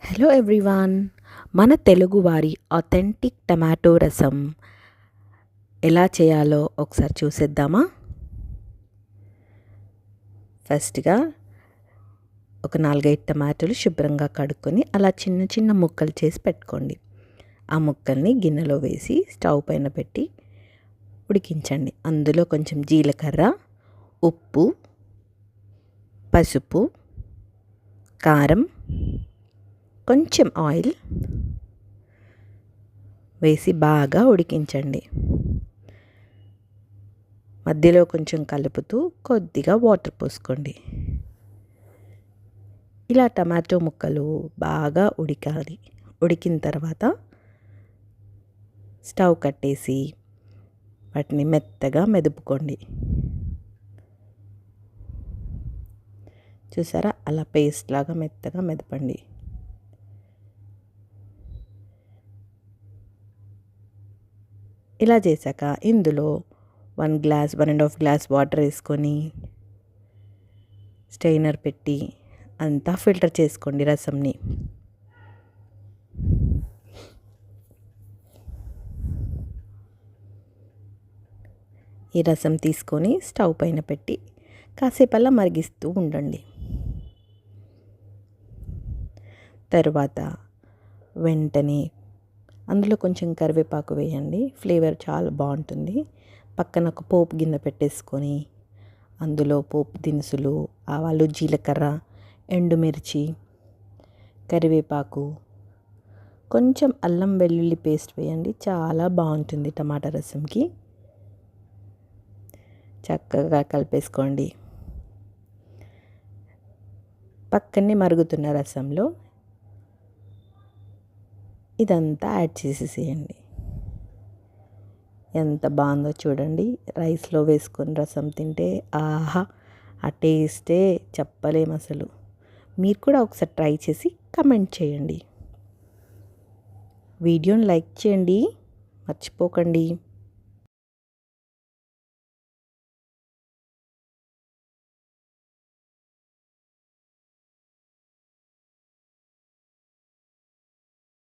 Hello everyone, మన తెలుగువారి authentic tomato రసం ఎలా చేయాలో ఒకసారి చూసేద్దామా. ఫస్ట్గా ఒక 4-5 టమాటోలు శుభ్రంగా కడుక్కొని అలా చిన్న చిన్న ముక్కలు చేసి పెట్టుకోండి. ఆ ముక్కల్ని గిన్నెలో వేసి స్టవ్ పైన పెట్టి ఉడికించండి. అందులో కొంచెం జీలకర్ర, ఉప్పు, పసుపు, కారం, కొంచెం ఆయిల్ వేసి బాగా ఉడికించండి. మధ్యలో కొంచెం కలుపుతూ కొద్దిగా వాటర్ పోసుకోండి. ఇలా టమాటో ముక్కలు బాగా ఉడికాలి. ఉడికిన తర్వాత స్టవ్ కట్టేసి వాటిని మెత్తగా మెదుపుకోండి. చూసారా, అలా పేస్ట్ లాగా మెత్తగా మెదపండి. ఇలా చేశాక ఇందులో 1.5 గ్లాస్ వాటర్ వేసుకొని స్ట్రెయినర్ పెట్టి అంతా ఫిల్టర్ చేసుకోండి రసంని. ఈ రసం తీసుకొని స్టవ్ పైన పెట్టి కాసేపల్లా మరిగిస్తూ ఉండండి. తరువాత వెంటనే అందులో కొంచెం కరివేపాకు వేయండి. ఫ్లేవర్ చాలా బాగుంటుంది. పక్కన ఒక పోపు గిన్నె పెట్టేసుకొని అందులో పోపు దినుసులు, ఆవాలు, జీలకర్ర, ఎండుమిర్చి, కరివేపాకు, కొంచెం అల్లం వెల్లుల్లి పేస్ట్ వేయండి. చాలా బాగుంటుంది టమాటా రసంకి. చక్కగా కలిపేసుకోండి. పక్కనే మరుగుతున్న రసంలో ఇదంతా యాడ్ చేసేసేయండి. ఎంత బాగుందో చూడండి. రైస్లో వేసుకొని రసం తింటే ఆహా, ఆ టేస్టే చెప్పలేము అసలు. మీరు కూడా ఒకసారి ట్రై చేసి కమెంట్ చేయండి. వీడియోని లైక్ చేయండి, మర్చిపోకండి.